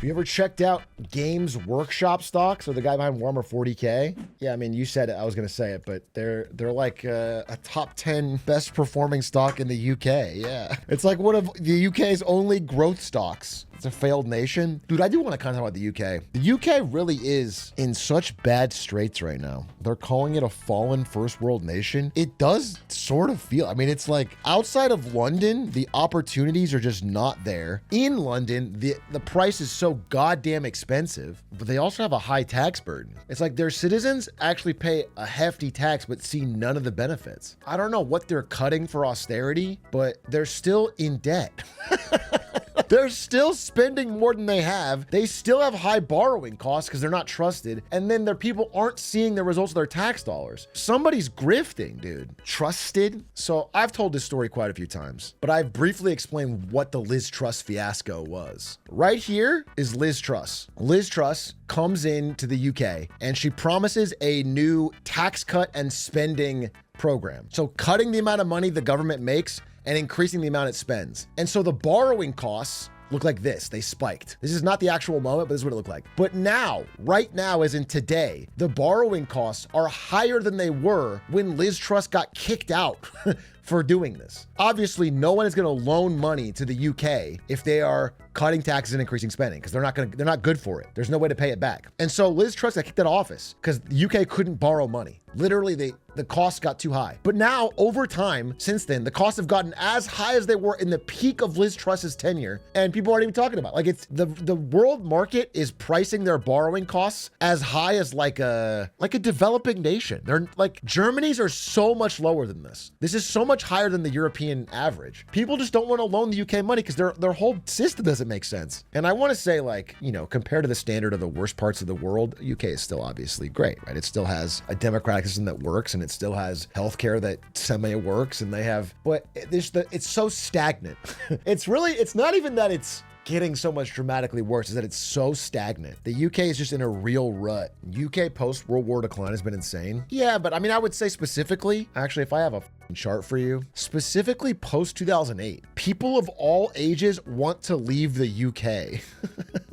Have you ever checked out Games Workshop stocks, or the guy behind Warhammer 40K? Yeah, I mean, you said it, I was going to say it, but they're like a top 10 best performing stock in the UK. Yeah. It's like one of the UK's only growth stocks. It's a failed nation. Dude, I do want to kind of talk about the UK. The UK really is in such bad straits right now. They're calling it a fallen first world nation. It does sort of feel, I mean, it's like outside of London, the opportunities are just not there. In London, the price is so goddamn expensive, but they also have a high tax burden. It's like their citizens actually pay a hefty tax, but see none of the benefits. I don't know what they're cutting for austerity, but they're still in debt. They're still spending more than they have. They still have high borrowing costs because they're not trusted. And then their people aren't seeing the results of their tax dollars. Somebody's grifting, dude. Trusted? So I've told this story quite a few times, but I've briefly explained what the Liz Truss fiasco was. Right here is Liz Truss. Liz Truss comes into the UK and she promises a new tax cut and spending program. So cutting the amount of money the government makes and increasing the amount it spends. And so the borrowing costs look like this. They spiked. This is not the actual moment, but this is what it looked like. But now, right now, as in today, the borrowing costs are higher than they were when Liz Truss got kicked out for doing this. Obviously, no one is going to loan money to the UK if they are cutting taxes and increasing spending, because they're not good for it. There's no way to pay it back. And so Liz Truss got kicked out of office because the UK couldn't borrow money. Literally, the costs got too high. But now, over time, since then, the costs have gotten as high as they were in the peak of Liz Truss's tenure, and people aren't even talking about it. Like, it's the world market is pricing their borrowing costs as high as like a developing nation. They're like, Germany's are so much lower than this. This is so much higher than the European average. People just don't want to loan the UK money because their whole system doesn't make sense. And I want to say, like, you know, compared to the standard of the worst parts of the world, UK is still obviously great, right? It still has a democratic system that works, and it still has healthcare that semi works, and they have, but it's so stagnant. It's not even that it's getting so much dramatically worse, is that it's so stagnant. The UK is just in a real rut. UK post-World War decline has been insane. Yeah, but I mean, I would say specifically, actually, if I have a chart for you, specifically post-2008, people of all ages want to leave the UK.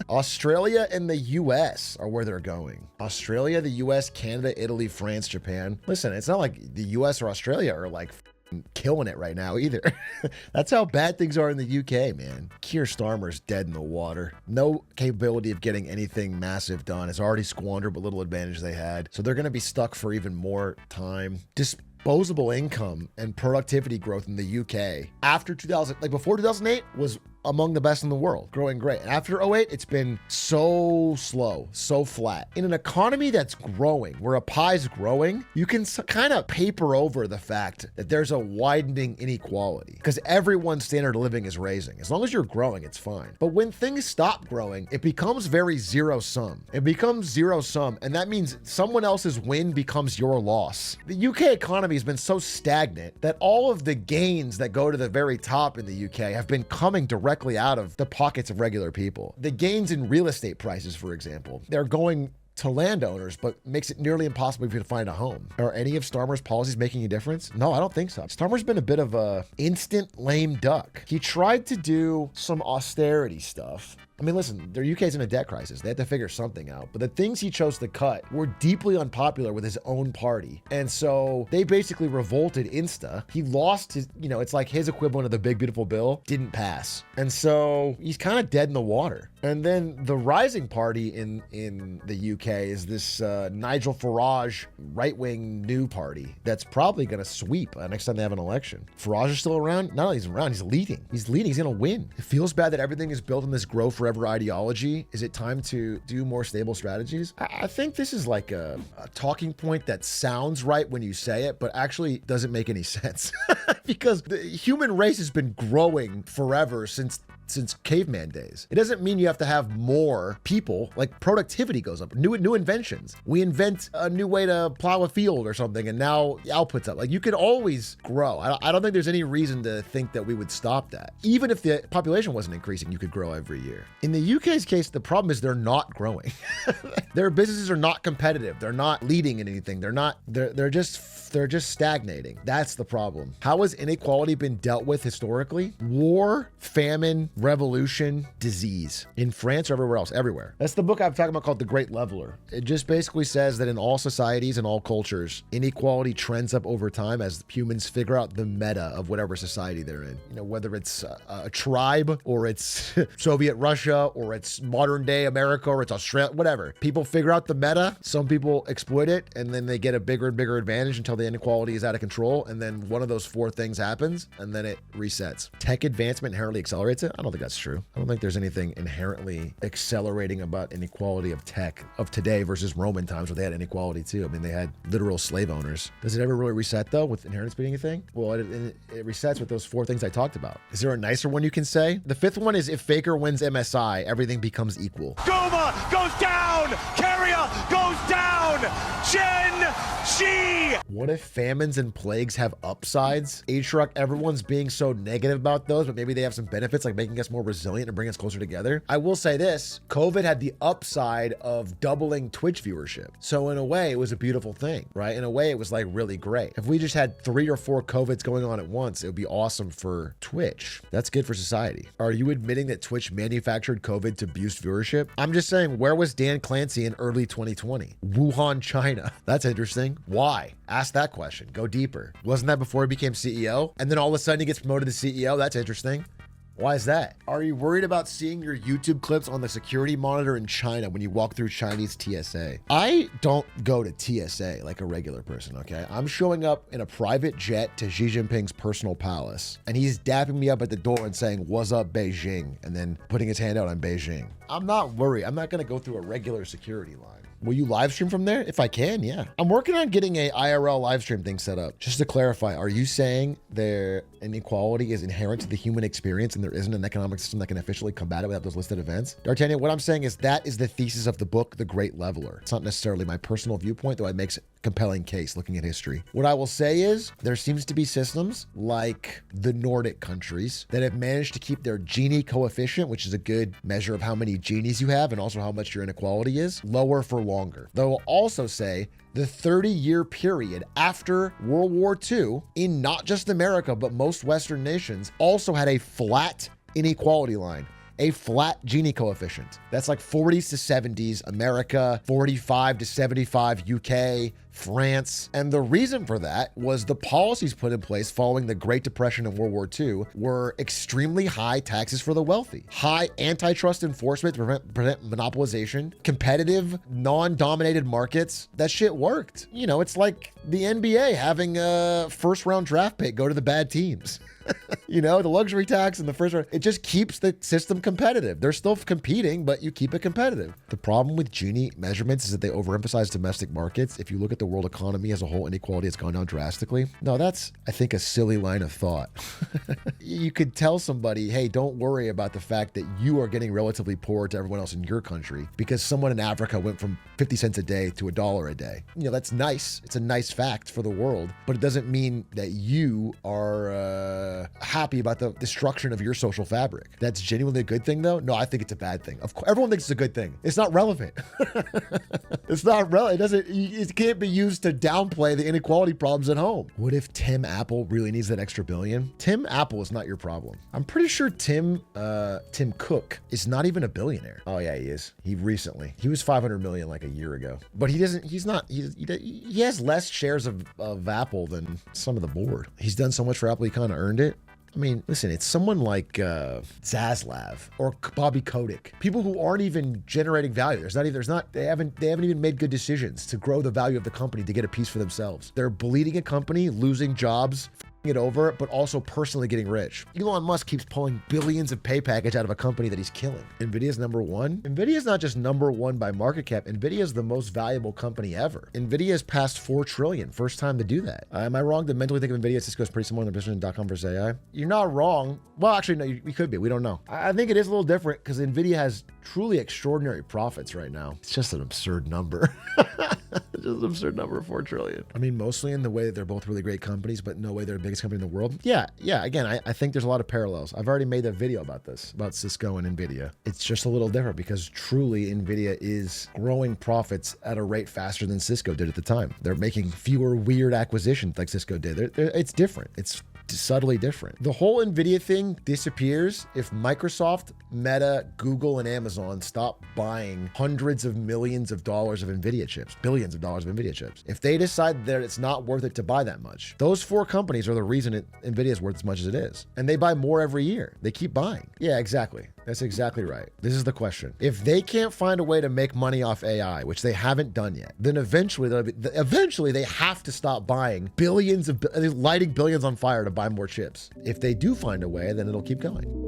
Australia and the US are where they're going. Australia, the US, Canada, Italy, France, Japan. Listen, it's not like the US or Australia are like killing it right now either. That's how bad things are in the UK, man. Keir Starmer's dead in the water. No capability of getting anything massive done. Has already squandered what little advantage they had. So they're going to be stuck for even more time. Disposable income and productivity growth in the UK after 2000, like before 2008, was among the best in the world, growing great. And after 08, it's been so slow, so flat. In an economy that's growing, where a pie's growing, you can kind of paper over the fact that there's a widening inequality because everyone's standard of living is raising. As long as you're growing, it's fine. But when things stop growing, it becomes very zero sum. It becomes zero sum, and that means someone else's win becomes your loss. The UK economy has been so stagnant that all of the gains that go to the very top in the UK have been coming directly out of the pockets of regular people. The gains in real estate prices, for example, they're going to landowners, but makes it nearly impossible for you to find a home. Are any of Starmer's policies making a difference? No, I don't think so. Starmer's been a bit of a instant lame duck. He tried to do some austerity stuff. I mean, listen, their UK's in a debt crisis. They had to figure something out. But the things he chose to cut were deeply unpopular with his own party. And so they basically revolted insta. He lost his, you know, it's like his equivalent of the big, beautiful bill didn't pass. And so he's kind of dead in the water. And then the rising party in the UK is this Nigel Farage right-wing new party that's probably going to sweep next time they have an election. Farage is still around? Not only is he around, he's leading. He's leading. He's going to win. It feels bad that everything is built on this grow forever ideology. Is it time to do more stable strategies? I think this is like a talking point that sounds right when you say it, but actually doesn't make any sense because the human race has been growing forever since caveman days. It doesn't mean you have to have more people. Like, productivity goes up, new inventions. We invent a new way to plow a field or something, and now the output's up. Like, you can always grow. I don't think there's any reason to think that we would stop that. Even if the population wasn't increasing, you could grow every year. In the UK's case, the problem is they're not growing. Their businesses are not competitive. They're not leading in anything. They're just They're just stagnating. That's the problem. How has inequality been dealt with historically? War, famine, revolution, disease. In France or everywhere else, everywhere. That's the book I'm talking about called The Great Leveler. It just basically says that in all societies and all cultures, inequality trends up over time as humans figure out the meta of whatever society they're in. You know, whether it's a tribe or it's Soviet Russia or it's modern day America or it's Australia, whatever. People figure out the meta. Some people exploit it and then they get a bigger and bigger advantage until the inequality is out of control. And then one of those four things happens and then it resets. Tech advancement inherently accelerates it. I don't think that's true. I don't think there's anything inherently accelerating about inequality of tech of today versus Roman times where they had inequality too. I mean, they had literal slave owners. Does it ever really reset though with inheritance being a thing? Well, it resets with those four things I talked about. Is there a nicer one you can say? The fifth one is if Faker wins MSI, everything becomes equal. Goma goes down! Carrier goes down! Chen Shi! What if famines and plagues have upsides? H-Rock, everyone's being so negative about those, but maybe they have some benefits like making us more resilient and bring us closer together. I will say this, COVID had the upside of doubling Twitch viewership. So in a way, it was a beautiful thing, right? In a way, it was like really great. If we just had 3 or 4 COVIDs going on at once, it would be awesome for Twitch. That's good for society. Are you admitting that Twitch manufactured COVID to boost viewership? I'm just saying, where was Dan Clancy in early 2020? Wuhan, China. That's interesting. Why? Ask that question. Go deeper. Wasn't that before he became CEO? And then all of a sudden he gets promoted to CEO? That's interesting. Why is that? Are you worried about seeing your YouTube clips on the security monitor in China when you walk through Chinese TSA? I don't go to TSA like a regular person, okay? I'm showing up in a private jet to Xi Jinping's personal palace, and he's dapping me up at the door and saying, "What's up, Beijing?" and then putting his hand out on Beijing. I'm not worried. I'm not gonna go through a regular security line. Will you live stream from there? If I can, yeah. I'm working on getting a IRL live stream thing set up. Just to clarify, are you saying their inequality is inherent to the human experience and there isn't an economic system that can officially combat it without those listed events? D'Artagnan, what I'm saying is that is the thesis of the book, The Great Leveler. It's not necessarily my personal viewpoint, though it makes a compelling case looking at history. What I will say is there seems to be systems like the Nordic countries that have managed to keep their Gini coefficient, which is a good measure of how many genies you have and also how much your inequality is, lower for longer. They will also say the 30-year period after World War II in not just America, but most Western nations also had a flat inequality line. A flat Gini coefficient. That's like 40s to 70s, America, 45 to 75, UK, France. And the reason for that was the policies put in place following the Great Depression and World War II were extremely high taxes for the wealthy, high antitrust enforcement to prevent monopolization, competitive, non-dominated markets. That shit worked. You know, it's like the NBA having a first round draft pick go to the bad teams. You know, the luxury tax in the first round, it just keeps the system competitive. They're still competing, but you keep it competitive. The problem with Gini measurements is that they overemphasize domestic markets. If you look at the world economy as a whole, inequality has gone down drastically. No, that's, I think, a silly line of thought. You could tell somebody, hey, don't worry about the fact that you are getting relatively poor to everyone else in your country because someone in Africa went from 50 cents a day to $1 a day. You know, that's nice. It's a nice fact for the world, but it doesn't mean that you are happy about the destruction of your social fabric. That's genuinely a good thing though? No, I think it's a bad thing. Of course, everyone thinks it's a good thing. It's not relevant. It's not relevant. It can't be used to downplay the inequality problems at home. What if Tim Apple really needs that extra billion? Tim Apple is not your problem. I'm pretty sure Tim Cook is not even a billionaire. Oh yeah, he is. He was 500 million like a year ago, but he has less shares of Apple than some of the board. He's done so much for Apple, he kind of earned it. I mean, listen, it's someone like Zaslav or Bobby Kotick, people who aren't even generating value. They haven't even made good decisions to grow the value of the company to get a piece for themselves. They're bleeding a company, losing jobs, it over, but also personally getting rich. Elon Musk keeps pulling billions of pay package out of a company that he's killing. Nvidia's number one. Nvidia's not just number one by market cap. Nvidia is the most valuable company ever. Nvidia has passed 4 trillion. First time to do that. Am I wrong to mentally think of Nvidia Cisco is pretty similar in the position.com versus AI? You're not wrong. Well, actually, no, you could be. We don't know. I think it is a little different because Nvidia has truly extraordinary profits right now. It's just an absurd number. It's just an absurd number of 4 trillion. I mean, mostly in the way that they're both really great companies, but no way they're big biggest company in the world. Yeah. Again, I think there's a lot of parallels. I've already made a video about this, about Cisco and Nvidia. It's just a little different because truly Nvidia is growing profits at a rate faster than Cisco did at the time. They're making fewer weird acquisitions like Cisco did. It's different. It's subtly different. The whole Nvidia thing disappears if Microsoft, Meta, Google, and Amazon stop buying hundreds of millions of dollars of Nvidia chips, billions of dollars of Nvidia chips. If they decide that it's not worth it to buy that much, those 4 companies are the reason Nvidia is worth as much as it is. And they buy more every year. They keep buying. Yeah, exactly. That's exactly right. This is the question. If they can't find a way to make money off AI, which they haven't done yet, then eventually they have to stop buying lighting billions on fire to buy more chips. If they do find a way, then it'll keep going.